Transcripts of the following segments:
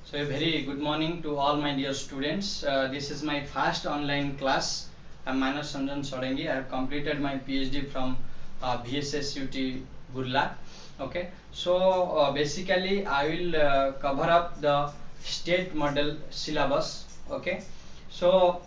So a very good morning to all my dear students. This is my first online class. I'm Manas Sanjan Sorangi. I have completed my PhD from VSSUT Burla. Okay. So basically I will cover up the state model syllabus. Okay. So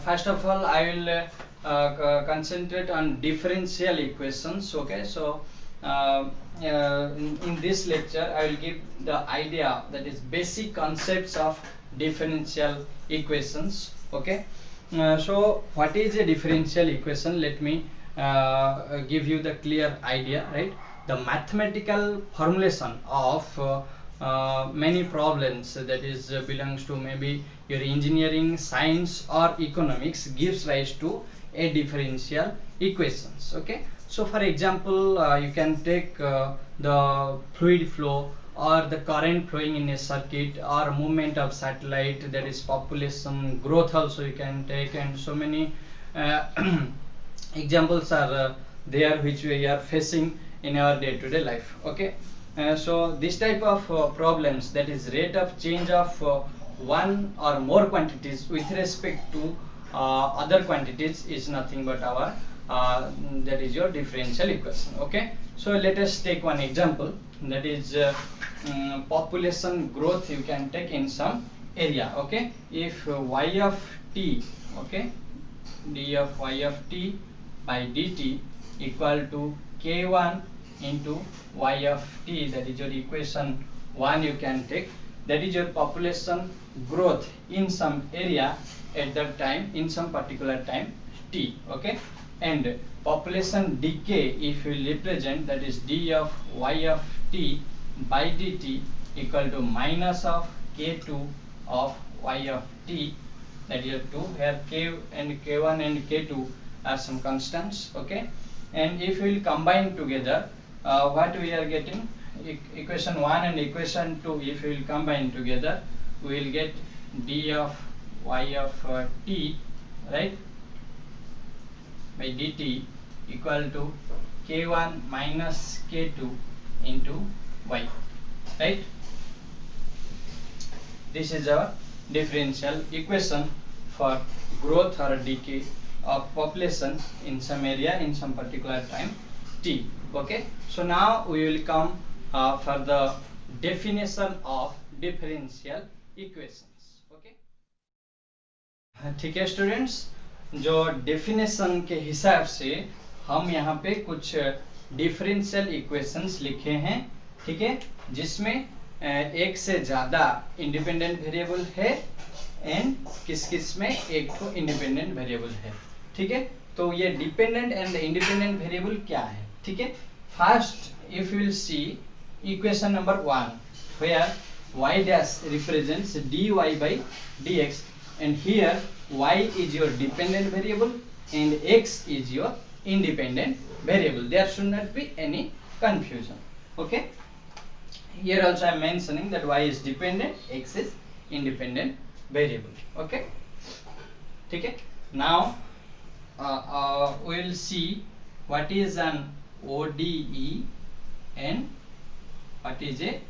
first of all I will concentrate on differential equations. Okay. So in this lecture I will give the idea, that is basic concepts of differential equations. Okay. So what is a differential equation? Let me give you the clear idea, right? The mathematical formulation of many problems, that is belongs to maybe your engineering, science or economics, gives rise to a differential equations. Okay. So for example, you can take the fluid flow or the current flowing in a circuit, or movement of satellite, that is population growth also you can take, and so many examples are there which we are facing in our day-to-day life. Okay. So this type of problems, that is rate of change of one or more quantities with respect to other quantities, is nothing but our that is your differential equation. Okay. So let us take one example, that is population growth you can take in some area. Okay. If y of t, okay, d of y of t by dt equal to k1 into y of t, that is your equation 1 you can take, that is your population growth in some area at that time, in some particular time t. Okay. And population decay, if you represent, that is d of y of t by dt equal to minus of k2 of y of t, that is 2, here k and k1 and k2 are some constants. Okay. And if we will combine together, what we are getting, equation 1 and equation 2, if we will combine together, we will get d of y of t, right, by dt equal to k1 minus k2 into y, right? This is our differential equation for growth or decay of population in some area in some particular time t. Okay. So now we will come for the definition of differential equations. Okay. ठीक है students, जो definition के हिसाब से हम यहाँ पे कुछ डिफरेंशियल इक्वेशंस लिखे हैं. ठीक है, जिसमें एक से ज्यादा इंडिपेंडेंट वेरिएबल है एंड किस किस में एक तो इंडिपेंडेंट वेरिएबल है. ठीक है, तो ये डिपेंडेंट एंड इंडिपेंडेंट वेरिएबल क्या है. ठीक है, first if you will see equation number 1 where y dash represents dy by dx, and here y is your dependent variable and x is your independent variable. There should not be any confusion. Okay, here also I am mentioning that y is dependent, x is independent variable. Okay, ठीक है. Now we will see what is an ODE and what is a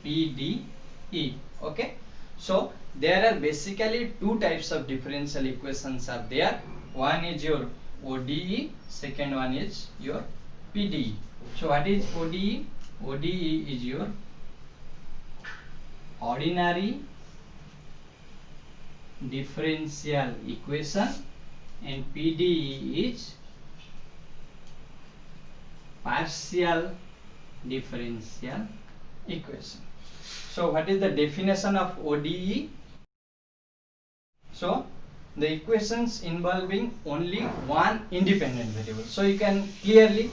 PDE. Okay, so there are basically two types of differential equations are there. One is your ODE, second one is your PDE. So what is ODE? ODE is your ordinary differential equation and PDE is partial differential equation. So what is the definition of ODE? So the equations involving only one independent variable. So you can clearly,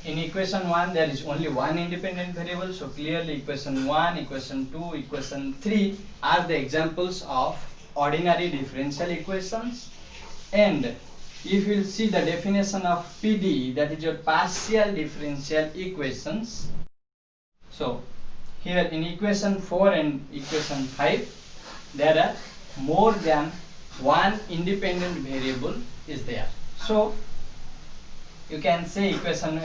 in equation 1 there is only one independent variable, so clearly equation 1, equation 2, equation 3 are the examples of ordinary differential equations. And if you will see the definition of PDE, that is your partial differential equations. So here in equation 4 and equation 5 there are more than one independent variable is there. So you can say equation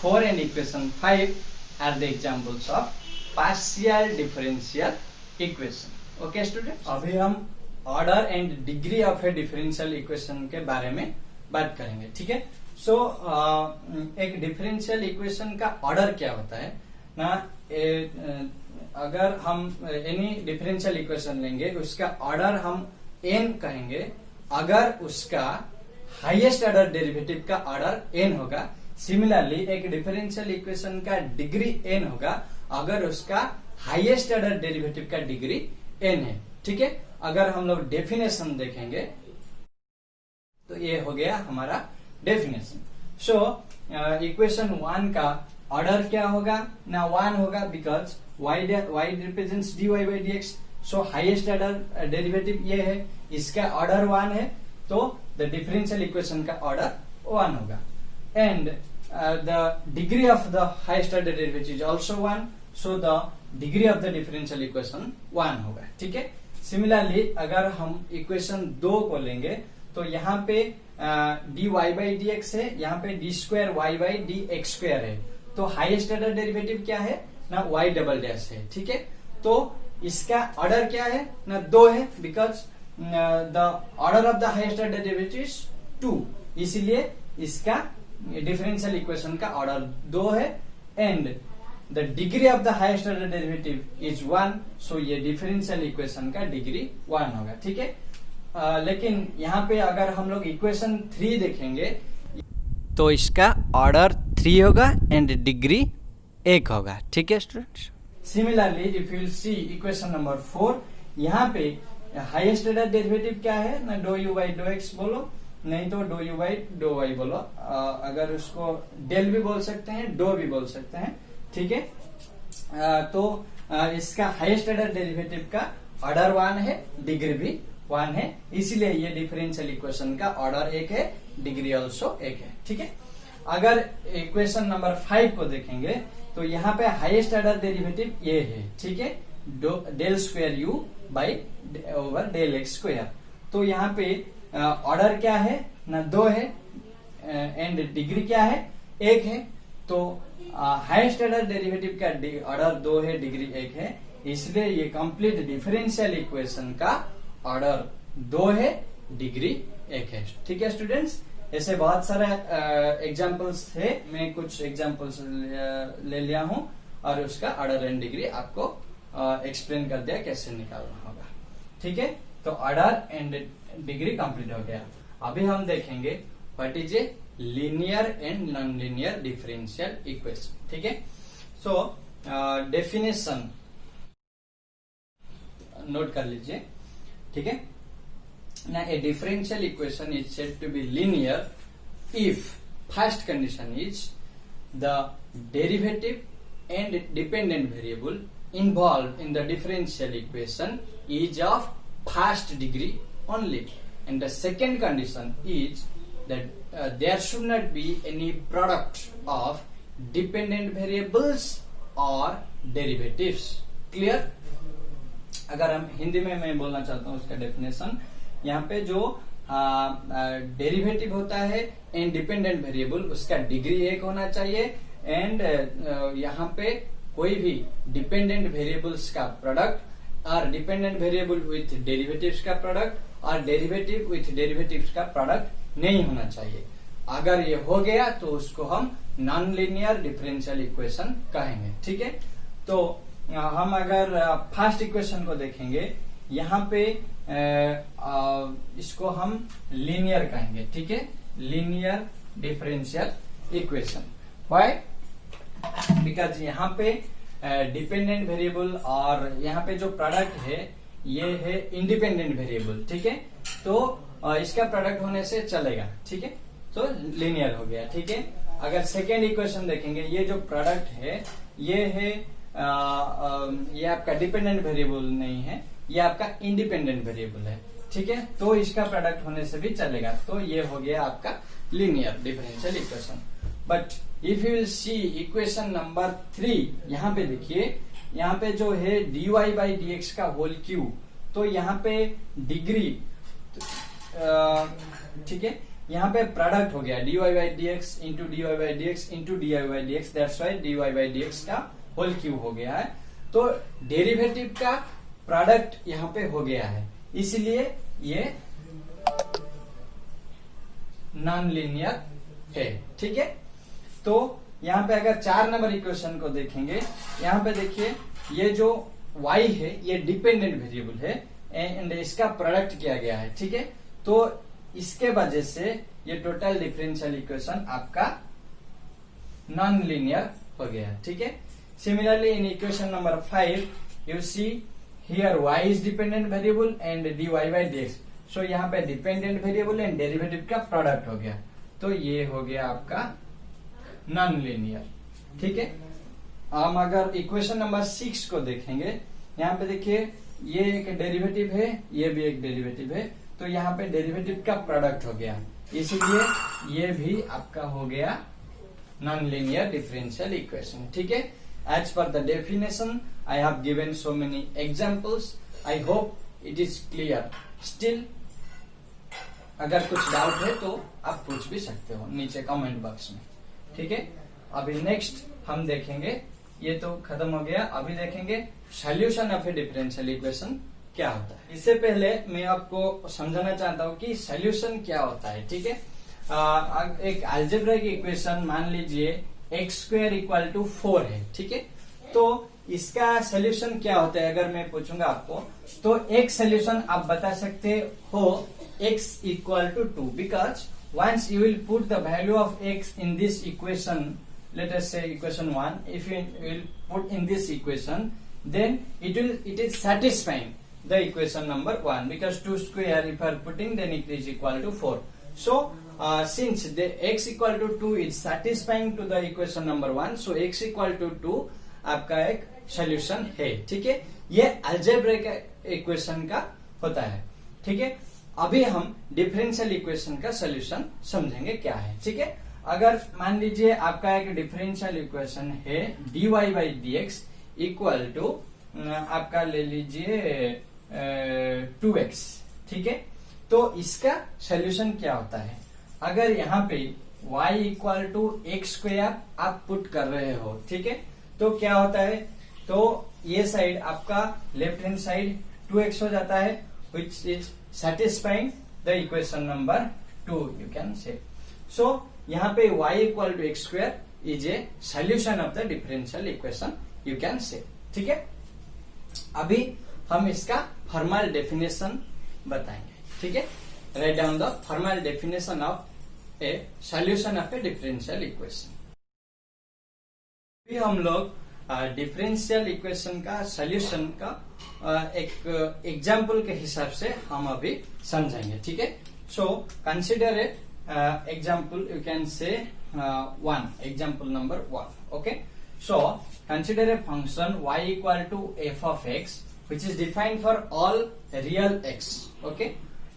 4 and equation 5 are the examples of partial differential equation. Okay student, अभी हम order and degree of A differential equation के बारे में बात करेंगे। ठीक है, सो एक डिफरेंशियल इक्वेशन का ऑर्डर क्या होता है ना, अगर हम एनी डिफरेंशियल इक्वेशन लेंगे उसका ऑर्डर हम n कहेंगे अगर उसका हाईएस्ट ऑर्डर डेरिवेटिव का ऑर्डर n होगा। सिमिलरली एक डिफरेंशियल इक्वेशन का डिग्री n होगा अगर उसका हाईएस्ट ऑर्डर डेरिवेटिव का डिग्री n है। ठीक है, अगर हम लोग डेफिनेशन देखेंगे तो ये हो गया हमारा डेफिनेशन। सो इक्वेशन 1 का ऑर्डर क्या होगा ना, 1 होगा because y represents dy by dx। So highest order derivative ये है, इसका ऑर्डर 1 है, तो द डिफरेंशियल इक्वेशन का ऑर्डर 1 होगा। And the degree of the highest order derivative is also 1, so the degree of the differential equation 1 होगा। ठीक है, सिमिलरली अगर हम इक्वेशन 2 को लेंगे तो यहाँ पे dy by dx है, यहाँ पे d square y by dx square है, तो हाईएस्ट ऑर्डर डेरिवेटिव क्या है ना, y डबल डैश है। ठीक है, तो इसका ऑर्डर क्या है ना, 2 है, because the order of the highest order derivative is 2, इसीलिए इसका डिफरेंशियल इक्वेशन का ऑर्डर 2 है। And the degree of the highest order derivative is 1, सो ये डिफरेंशियल इक्वेशन का डिग्री 1 होगा। ठीक है, लेकिन यहाँ पे अगर हम लोग इक्वेशन 3 देखेंगे तो इसका ऑर्डर 3 होगा एंड डिग्री 1 होगा। ठीक है students, similarly if you see equation number 4, यहाँ पे हाईएस्ट ऑर्डर डेरिवेटिव क्या है ना, do u by do x बोलो, नहीं तो do u by do y बोलो, अगर उसको डेल भी बोल सकते हैं, डो भी बोल सकते हैं। ठीक है, तो इसका हाईएस्ट ऑर्डर डेरिवेटिव का ऑर्डर 1 है, डिग्री भी 1 है, इसीलिए ये डिफरेंशियल इक्वेशन का ऑर्डर 1 है, डिग्री ऑल्सो 1 है। ठीक है, अगर इक्वेशन नंबर 5 को देखेंगे तो यहाँ पे हाईएस्ट ऑर्डर डेरिवेटिव ये है। ठीक है, del square u by over del x square, तो यहाँ पे ऑर्डर क्या है ना, 2 है, एंड डिग्री क्या है 1 है, तो हाईएस्ट ऑर्डर डेरिवेटिव का ऑर्डर 2 है, डिग्री 1 है, इसलिए ये कंप्लीट डिफरेंशियल इक्वेशन का ऑर्डर 2 है, डिग्री 1 है। ठीक है स्टूडेंट्स, ऐसे बहुत सारे एग्जांपल्स थे, मैं कुछ एग्जांपल्स ले लिया हूं और उसका ऑर्डर एंड डिग्री आपको एक्सप्लेन कर दिया कैसे निकालना होगा। ठीक है, तो ऑर्डर एंड डिग्री कंप्लीट हो गया। अभी हम देखेंगे what is a linear and non linear differential equation. ठीक है, सो डेफिनेशन नोट कर लीजिए। ठीक है, now a differential equation is said to be linear if first condition is the derivative and dependent variable involved in the differential equation is of first degree only, and the second condition is that there should not be any product of dependent variables or derivatives. Clear? अगर हम हिंदी में मैं बोलना चाहता हूँ उसका definition, यहाँ पे जो डेरिवेटिव होता है इंडिपेंडेंट वेरिएबल, उसका डिग्री 1 होना चाहिए, एंड यहाँ पे कोई भी डिपेंडेंट वेरिएबल्स का प्रोडक्ट और डिपेंडेंट वेरिएबल विथ डेरिवेटिव्स का प्रोडक्ट और डेरिवेटिव विथ डेरिवेटिव्स का प्रोडक्ट नहीं होना चाहिए। अगर ये हो गया तो उसको हम नॉन लीनियर डिफरेंशियल इक्वेशन कहेंगे। ठीक है, तो हम अगर फर्स्ट इक्वेशन को देखेंगे, यहाँ पे इसको हम लीनियर कहेंगे। ठीक है, linear differential equation. Why? Because यहाँ पे डिपेंडेंट वेरिएबल और यहाँ पे जो प्रोडक्ट है ये है इंडिपेंडेंट वेरिएबल। ठीक है, तो इसका प्रोडक्ट होने से चलेगा। ठीक है, तो लीनियर हो गया। ठीक है, अगर सेकेंड इक्वेशन देखेंगे, ये जो प्रोडक्ट है ये है ये आपका डिपेंडेंट वेरिएबल नहीं है, ये आपका इंडिपेंडेंट वेरिएबल है। ठीक है, तो इसका प्रोडक्ट होने से भी चलेगा, तो ये हो गया आपका linear differential equation. But if you will see equation number 3, यहाँ पे देखिए, यहाँ पे जो है dy बाई dx का होल क्यूब, तो यहाँ पे डिग्री, ठीक है, यहाँ पे प्रोडक्ट हो गया dy by dx into dy by dx into dy by dx, that's why dy by dx का होल क्यूब हो गया है। तो डेरिवेटिव का प्रोडक्ट यहाँ पे हो गया है, इसलिए ये नॉन लीनियर है। ठीक है, तो यहाँ पे अगर 4 नंबर इक्वेशन को देखेंगे, यहाँ पे देखिए ये जो y है ये डिपेंडेंट वेरिएबल है एंड इसका प्रोडक्ट किया गया है। ठीक है, तो इसके वजह से ये टोटल डिफरेंशियल इक्वेशन आपका नॉन लीनियर हो गया। ठीक है, similarly in equation number 5 you see here y is dependent variable and dy by dx, सो यहाँ पे डिपेंडेंट वेरिएबल एंड डेरिवेटिव का प्रोडक्ट हो गया, तो ये हो गया आपका नॉन लीनियर। ठीक है, हम अगर इक्वेशन नंबर 6 को देखेंगे, यहाँ पे देखिए ये एक डेरिवेटिव है, ये भी एक डेरिवेटिव है, तो यहाँ पे डेरिवेटिव का प्रोडक्ट हो गया, इसलिए ये भी आपका हो गया नॉन लीनियर डिफरेंशियल इक्वेशन। ठीक है, as per the definition I have given so many examples, I hope it is clear. Still अगर कुछ डाउट है तो आप पूछ भी सकते हो नीचे कमेंट बॉक्स में। ठीक है, अभी नेक्स्ट हम देखेंगे, ये तो खत्म हो गया, अभी देखेंगे solution of A differential equation क्या होता है। इससे पहले मैं आपको समझाना चाहता हूँ कि सॉल्यूशन क्या होता है। ठीक है, एक अलजेब्रिक इक्वेशन मान लीजिए x² = 4 है। ठीक है, तो इसका सॉल्यूशन क्या होता है अगर मैं पूछूंगा आपको, तो एक सॉल्यूशन आप बता सकते हो x = 2, because once you will put the value of x in this equation, let us say equation 1, if you will put in this equation, then it is satisfying the equation number 1, because 2 square if you are putting, then it is equal to 4. So since the x = 2 is satisfying to the equation number 1, so x = 2 आपका एक solution है। ठीक है, ये algebraic equation का होता है। ठीक है, अभी हम डिफरेंशियल इक्वेशन का सोल्यूशन समझेंगे क्या है। ठीक है, अगर मान लीजिए आपका एक डिफरेंशियल इक्वेशन है dy by dx equal to आपका ले लीजिए 2x। ठीक है, तो इसका सोल्यूशन क्या होता है, अगर यहाँ पे y = x² आप पुट कर रहे हो, ठीक है, तो क्या होता है, तो ये साइड आपका लेफ्ट हैंड साइड 2x हो जाता है, which is satisfying the equation number 2, you can say. So यहाँ पे y = x² is a solution of the differential equation, you can say. ठीक है, अभी हम इसका फॉर्मल डेफिनेशन बताएंगे। ठीक है, write down the formal definition of A solution of A differential equation. हम लोग डिफरेंशियल इक्वेशन का सॉल्यूशन का एक एग्जाम्पल के हिसाब से हम अभी समझेंगे। ठीक है, so consider a example, you can say 1, example number 1। Okay, so consider a function y = f of x which is defined for all real x, okay,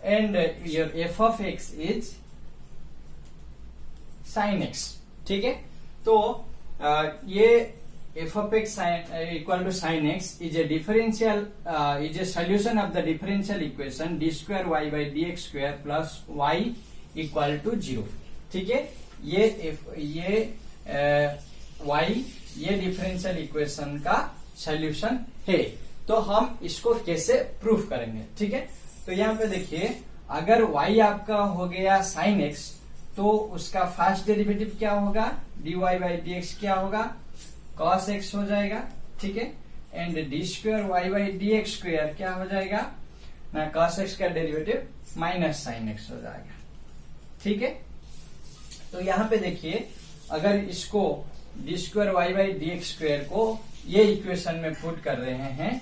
and your f of x is sin x। ठीक है, तो ये f of x equal to sin x is a differential is a solution of the differential equation d² y by dx² plus y equal to 0। ठीक है, ये y ये differential equation का solution है, तो हम इसको कैसे प्रूफ करेंगे। ठीक है, तो यहाँ पे देखिए अगर y आपका हो गया sin x, तो उसका फर्स्ट डेरिवेटिव क्या होगा, dy बाई dx क्या होगा, cos x हो जाएगा। ठीक है, and d² y by dx² क्या हो जाएगा ना, cos x का डेरिवेटिव माइनस sin x हो जाएगा। ठीक है, तो यहाँ पे देखिए अगर इसको d² y बाई dx² को ये इक्वेशन में पुट कर रहे हैं,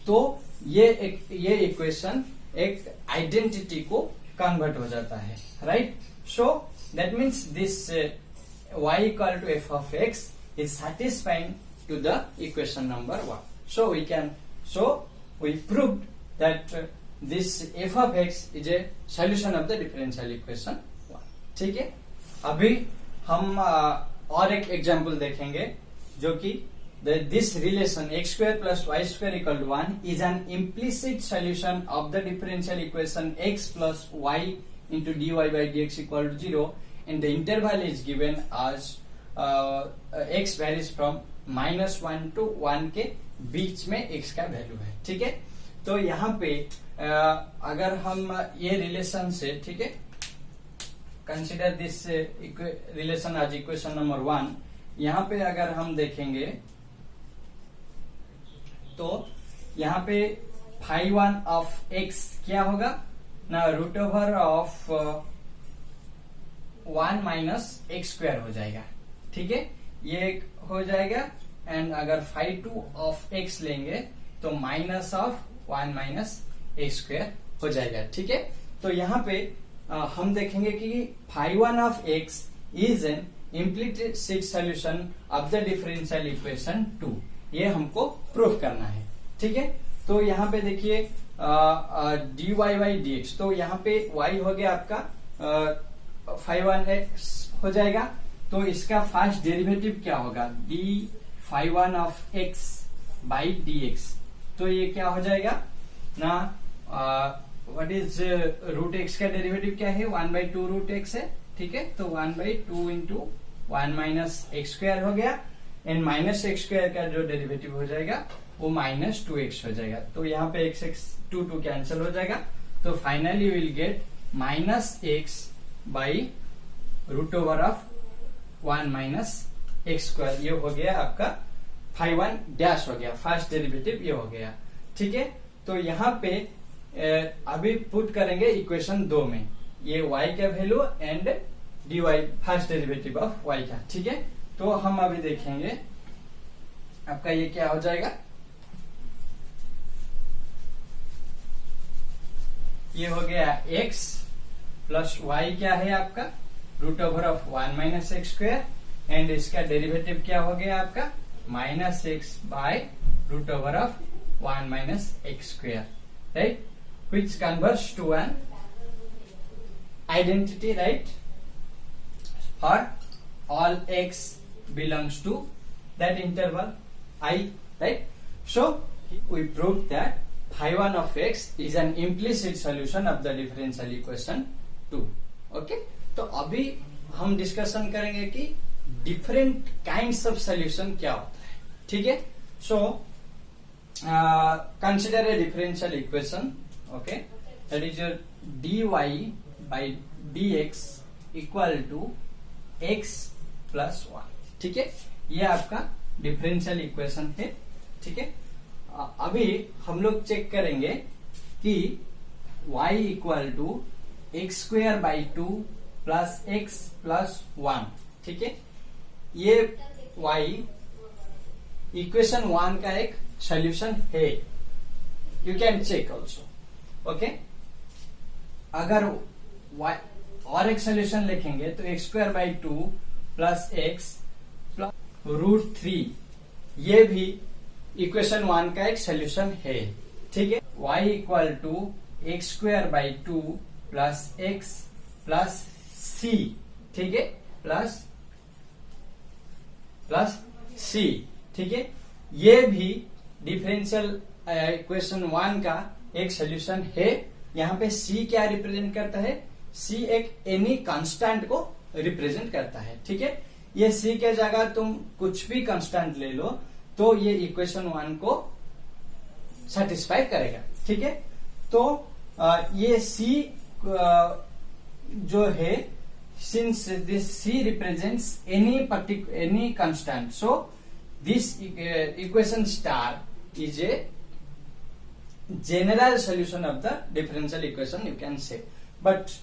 तो ये इक्वेशन एक आइडेंटिटी को कन्वर्ट हो जाता है, right. So that means this y equal to f of x is satisfying to the equation number 1. So we proved that this f of x is a solution of the differential equation 1. ठीक है, अभी हम और एक example देखेंगे जो कि this relation x² plus y² equal to 1 is an implicit solution of the differential equation x plus y into dy by dx equal to 0, and the interval is given as x varies from -1 to 1 के बीच में x का value है। ठीक है, तो यहाँ पे अगर हम ये रिलेशन से, ठीक है, consider this relation as equation number 1, यहाँ पे अगर हम देखेंगे तो यहाँ पे फाई 1 ऑफ एक्स क्या होगा ना, root over of 1 minus x square हो जाएगा, ठीक है, ये हो जाएगा। एंड अगर फाई 2 ऑफ एक्स लेंगे तो minus of 1 minus x square हो जाएगा, ठीक है। तो यहाँ पे हम देखेंगे कि phi 1 of x is an implicit solution of the differential equation 2, ये हमको प्रूफ करना है, ठीक है। तो यहाँ पे देखिए dy बाई डी एक्स, तो यहाँ पे y हो गया आपका फाई 1 एक्स हो जाएगा, तो इसका फर्स्ट डेरिवेटिव क्या होगा, d phi 1 of x by D x, तो ये क्या हो जाएगा ना, व्हाट इज रूट एक्स का डेरिवेटिव क्या है, 1/2 रूट एक्स है, ठीक है, तो 1/2 इंटू 1 माइनस एक्स स्क्वायर हो गया, एंड माइनस एक्स स्क्वायर का जो डेरिवेटिव हो जाएगा वो माइनस 2x हो जाएगा, तो यहाँ पे x 2 कैंसिल हो जाएगा, तो finally you will get minus x by root over of 1 minus x square, ये हो गया आपका फाई 1 डैश हो गया, फर्स्ट डेरिवेटिव ये हो गया, ठीक है। तो यहाँ पे अभी पुट करेंगे इक्वेशन 2 में ये y का value and dy first derivative of y का, ठीक है। तो हम अभी देखेंगे आपका ये क्या हो जाएगा, ये हो गया x प्लस y क्या है आपका, root over of 1 minus x square, and इसका डेरिवेटिव क्या हो गया आपका minus x by root over of 1 minus x square, right, which converts to an identity, right, for all x belongs to that interval I, right. So we proved that phi 1 of x is an implicit solution of the differential equation 2, okay. तो अभी हम discussion करेंगे कि different kinds of solution क्या होता है, ठीक है। So consider a differential equation, okay, that is your dy by dx equal to x plus 1, ठीक है, ये आपका डिफरेंशियल इक्वेशन है, ठीक है। अभी हम लोग चेक करेंगे कि y equal to x square by 2 plus x plus 1, ठीक है, ये y इक्वेशन 1 का एक सोल्यूशन है, you can check also, okay. अगर y और एक सोल्यूशन लिखेंगे तो x square by 2 plus x plus root 3, ये भी इक्वेशन 1 का एक सोल्यूशन है, ठीक है। y equal to x square by 2 plus x plus C, ठीक है, प्लस सी, ठीक है, ये भी डिफरेंशियल इक्वेशन 1 का एक सोल्यूशन है। यहाँ पे c क्या रिप्रेजेंट करता है, c एक एनी कांस्टेंट को रिप्रेजेंट करता है, ठीक है। ये c के जगह तुम कुछ भी कांस्टेंट ले लो तो ये इक्वेशन 1 को सेटिस्फाई करेगा, ठीक है। तो ये c जो है, since this c represents any constant, so this equation star is a general solution of the differential equation, you can say, but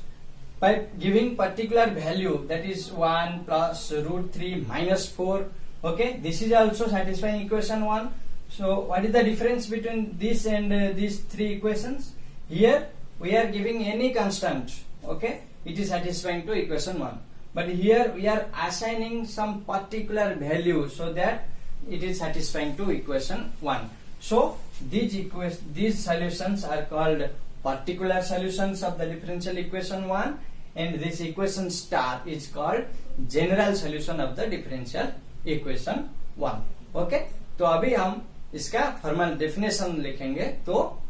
by giving particular value, that is 1 plus root 3 minus 4, okay, this is also satisfying equation 1. So what is the difference between this and these three equations? Here we are giving any constant, okay, it is satisfying to equation 1, but here we are assigning some particular value so that it is satisfying to equation 1. So these solutions are called particular solutions of the differential equation 1, and this equation star is called general solution of the differential equation 1. Okay, तो अभी हम इसका formal definition लिखेंगे। तो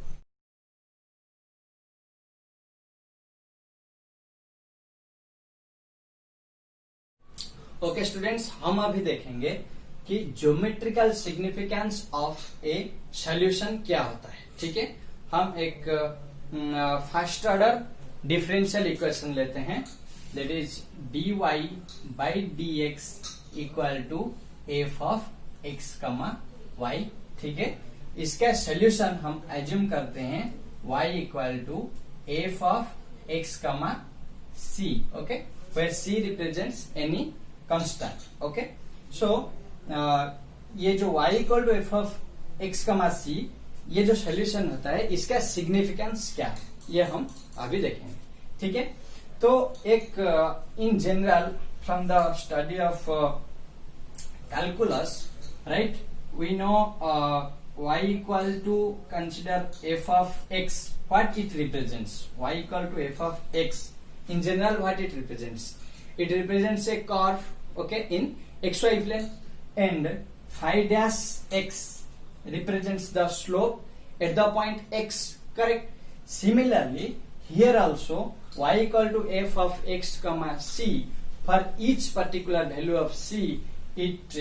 okay students, हम अभी देखेंगे कि geometrical significance of A solution क्या होता है, ठीक है। हम एक फर्स्ट ऑर्डर डिफरेंशियल इक्वेशन लेते हैं, that is dy by D X equal to F of X comma Y. ठीक है, इसका सोल्यूशन हम एज्यूम करते हैं y equal to F of X comma c, okay, where c represents any constant, okay. So ये जो y equal to F of X comma c, ये जो सोल्यूशन होता है इसका सिग्निफिकेंस क्या है ये हम अभी देखेंगे। ठीक है, तो एक in general from the study of calculus, right, we know y equal to consider f of x, what it represents, y equal to f of x in general, what it represents, it represents a curve, okay, in xy plane, and phi dash x represents the slope at the point x, correct? Similarly here also y equal to f of x comma c, for each particular value of c it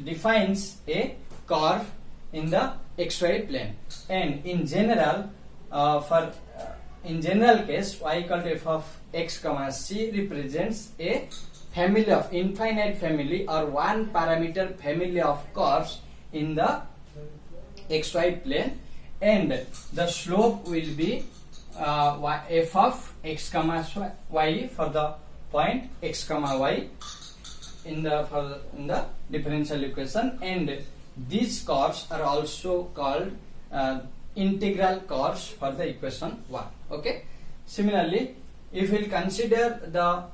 defines a curve in the xy plane, and in general in general case y equal to f of x comma c represents a family of infinite family or one parameter family of curves in the xy plane, and the slope will be f of x comma y for the point x comma y in the differential equation, and these curves are also called integral curves for the equation 1, okay. Similarly, if we consider the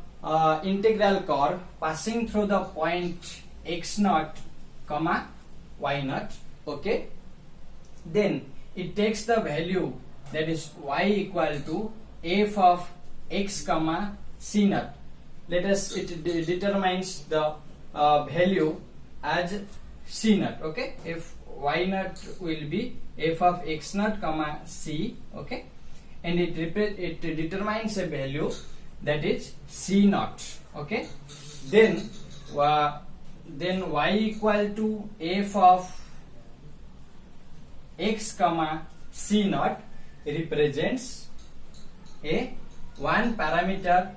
integral curve passing through the point x naught comma y naught, okay, then it takes the value that is y equal to f of x comma c naught. Let us, it determines the value as c naught, okay. If y naught will be f of x naught comma c, okay, and it determines a value that is c naught, okay. Then y equal to f of x comma c naught represents a one parameter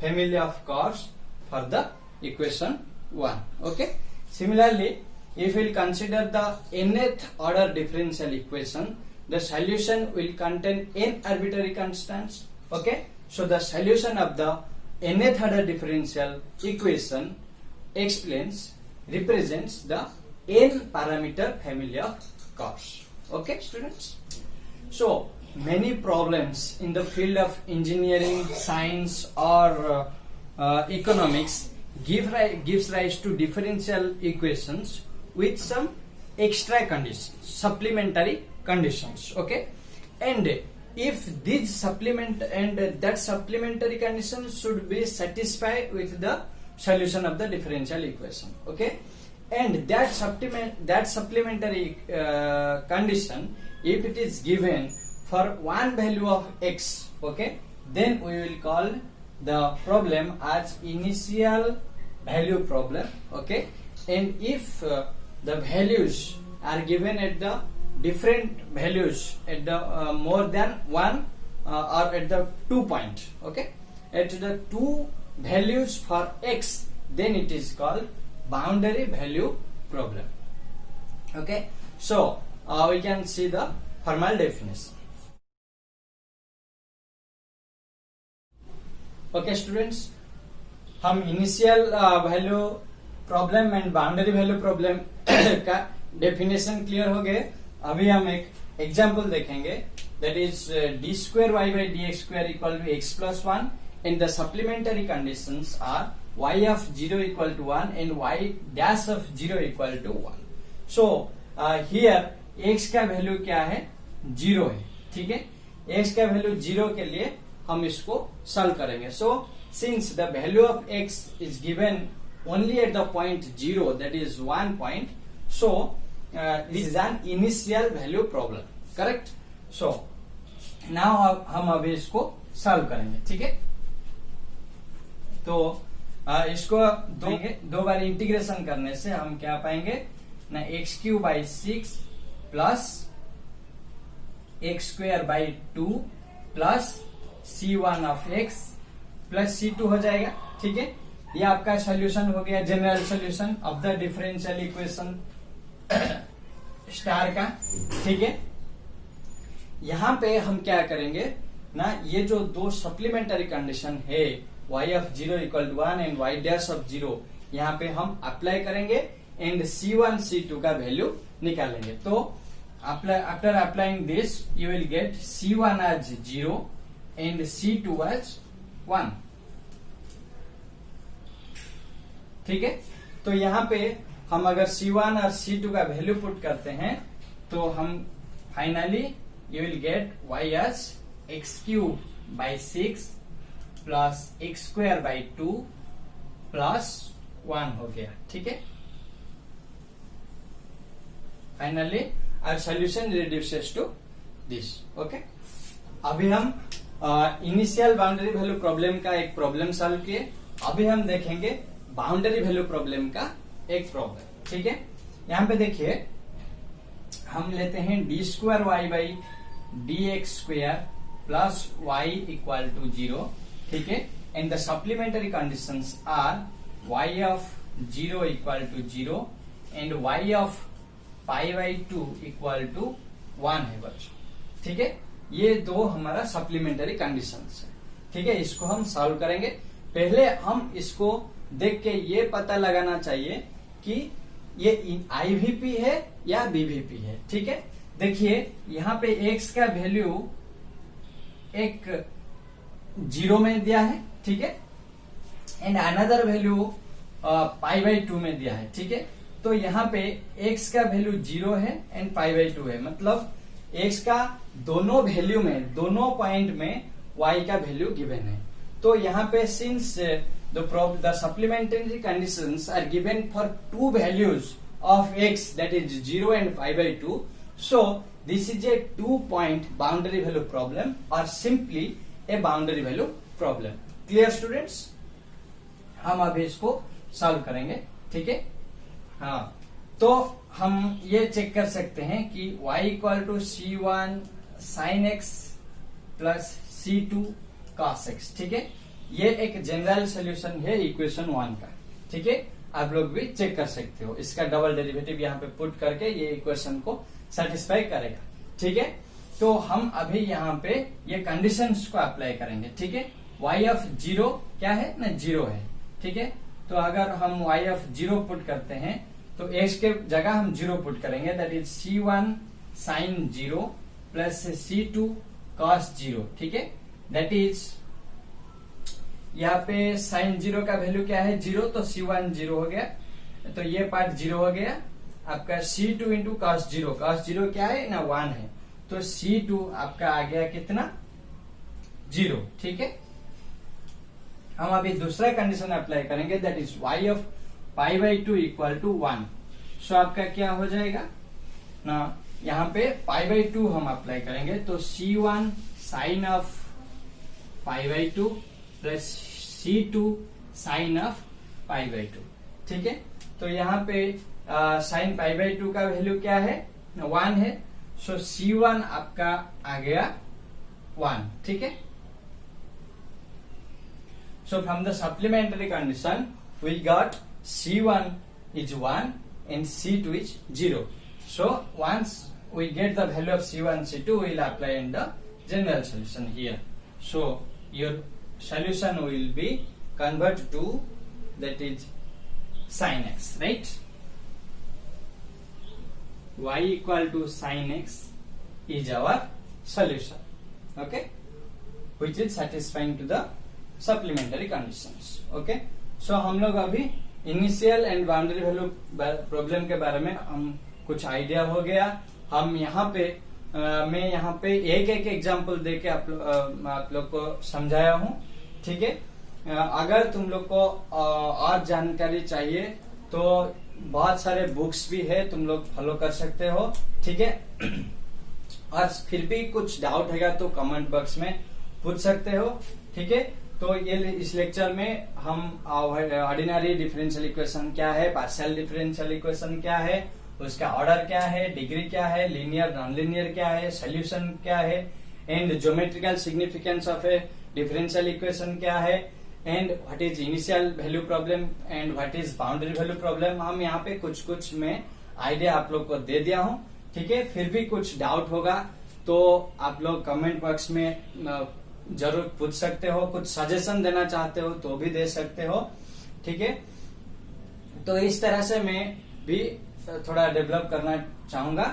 family of curves for the equation 1, okay. Similarly, if we consider the nth order differential equation, the solution will contain n arbitrary constants, okay. So the solution of the nth order differential equation represents the n parameter family of curves, okay students. So many problems in the field of engineering, science or economics gives rise to differential equations with some extra conditions, supplementary conditions, okay. And if these that supplementary conditions should be satisfied with the solution of the differential equation, okay. And that supplementary condition, if it is given for one value of x, okay, then we will call the problem as initial value problem, okay. And if the values are given at the different values at the more than one or at the 2 point, okay, at the 2 values for x, then it is called boundary value problem, okay. So we can see the formal definition. Okay students, हम initial value problem and boundary value problem का definition clear हो गए। अभी हम एक example देखेंगे, that is D square Y by D x square equal to X plus 1 and the supplementary conditions are y of 0 equal to 1 and y dash of 0 equal to 1. So here x का value क्या है, 0 है, ठीक है। x का value 0 के लिए हम इसको सॉल्व करेंगे। So since the value of x is given only at the point 0, that is 1 point, so this is an initial value problem, correct. So now हम अभी इसको सॉल्व करेंगे, ठीक है। तो इसको दो बार इंटीग्रेशन करने से हम क्या पाएंगे ना, x³ by 6 plus x square by 2 plus C1 of x प्लस C2 हो जाएगा। ठीक है, ये आपका सोल्यूशन हो गया, general solution of the differential equation star का। ठीक है, यहां पे हम क्या करेंगे ना, ये जो दो सप्लीमेंटरी कंडीशन है y of 0 equal to 1 and y dash of 0, यहाँ पे हम अप्लाई करेंगे एंड C1 C2 का वैल्यू निकालेंगे। तो after applying this you will get C1 as 0 and C2 as 1। ठीक है, तो यहाँ पे हम अगर C1 और C2 का वैल्यू पुट करते हैं तो हम finally you will get y as x cube by 6 plus x square by 2 plus 1 हो गया। ठीक है, finally our solution reduces to this. Okay, अभी हम इनिशियल बाउंड्री वैल्यू प्रॉब्लम का एक प्रॉब्लम सॉल्व किए, अभी हम देखेंगे बाउंड्री वैल्यू प्रॉब्लम का एक प्रॉब्लम। ठीक है, यहां पे देखिए हम लेते हैं d square Y by D x square plus y equal to 0। ठीक है, and the supplementary conditions are y of 0 equal to 0 and y of pi by 2 equal to 1 है बच्चों। ठीक है, ये दो हमारा सप्लीमेंटरी कंडीशंस है। ठीक है, इसको हम सॉल्व करेंगे। पहले हम इसको देख के ये पता लगाना चाहिए कि ये IVP है या BVP है। ठीक है, देखिए यहाँ पे x का वैल्यू एक 0 में दिया है। ठीक है, and another value pi by 2 में दिया है। ठीक है, तो यहाँ पे x का वैल्यू 0 है एंड पाई बाई 2 है, मतलब x का दोनों वैल्यू में, दोनों पॉइंट में y का वैल्यू गिवन है। तो यहाँ पे since the supplementary conditions are given for two values of x, that is 0 and pi by 2, so this is a 2-point boundary value problem or simply a boundary value problem. Clear students? हम अभी इसको solve करेंगे। ठीक है, हाँ, तो हम ये चेक कर सकते हैं कि y equal to C1 sin x प्लस C2 cos x। ठीक है, ये एक जनरल सोल्यूशन है इक्वेशन 1 का। ठीक है, आप लोग भी चेक कर सकते हो, इसका डबल डेरिवेटिव यहाँ पे पुट करके ये इक्वेशन को सेटिस्फाई करेगा। ठीक है, तो हम अभी यहाँ पे ये कंडीशंस को अप्लाई करेंगे। ठीक है, y ऑफ 0 क्या है ना, 0 है। ठीक है, तो अगर हम y ऑफ 0 पुट करते हैं तो x के जगह हम 0 पुट करेंगे, that is C1 sin 0 plus C2 cos 0। ठीक है, दैट इज यहाँ पे साइन 0 का वैल्यू क्या है, 0, तो C1 0 हो गया, तो ये पार्ट 0 हो गया। आपका C2 इंटू cos 0, cos 0 क्या है ना, 1 है, तो C2 आपका आ गया कितना, 0। ठीक है, हम अभी दूसरा कंडीशन अप्लाई करेंगे, that is y of pi by 2 equal to 1। So आपका क्या हो जाएगा ना, यहाँ पे पाई बाई 2 हम अप्लाई करेंगे, तो C1 sine of pi by 2 plus C2 sine of pi by 2। ठीक है, तो यहाँ पे साइन पाई बाई 2 का वैल्यू क्या है, 1 है, सो C1 आपका आ गया 1। ठीक है, so from the supplementary condition we got C1 is 1 and C2 is 0। So once we get the value of C1 C2 we will apply in the general solution here. So your solution will be convert to, that is sin x, right? Y equal to sin x is our solution, okay, which is satisfying to the supplementary conditions. Okay, so हम लोग अभी initial and boundary value problem के बारे में हम कुछ idea हो गया। हम यहाँ पे मैं यहाँ पे एक एग्जाम्पल देके आप लोग को समझाया हूँ। ठीक है, अगर तुम लोग को और जानकारी चाहिए तो बहुत सारे बुक्स भी है, तुम लोग फॉलो कर सकते हो। ठीक है, और फिर भी कुछ डाउट है तो कमेंट बॉक्स में पूछ सकते हो। ठीक है, तो ये इस लेक्चर में हम ऑर्डिनरी डिफरेंशियल इक्वेशन क्या है, पार्शियल डिफरेंशियल इक्वेशन क्या है, उसका ऑर्डर क्या है, डिग्री क्या है, लीनियर नॉन लीनियर क्या है, सोल्यूशन क्या है, and geometrical significance of A differential equation क्या है, and what is initial value problem and what is boundary value problem. हम यहाँ पे कुछ कुछ में आइडिया आप लोग को दे दिया हूँ, ठीक है। फिर भी कुछ डाउट होगा तो आप लोग कमेंट बॉक्स में जरूर पूछ सकते हो, कुछ सजेशन देना चाहते हो तो भी दे सकते हो, ठीक है। तो इस तरह से मैं भी थोड़ा डेवलप करना चाहूंगा,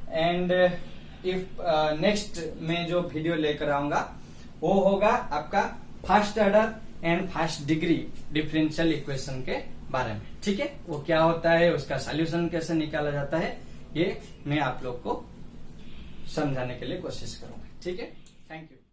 एंड इफ नेक्स्ट में जो वीडियो लेकर आऊंगा वो होगा आपका first order and first degree differential equation के बारे में, ठीक है। वो क्या होता है, उसका सॉल्यूशन कैसे निकाला जाता है, ये मैं आप लोग को समझाने के लिए कोशिश करूंगा, ठीक है। Thank you.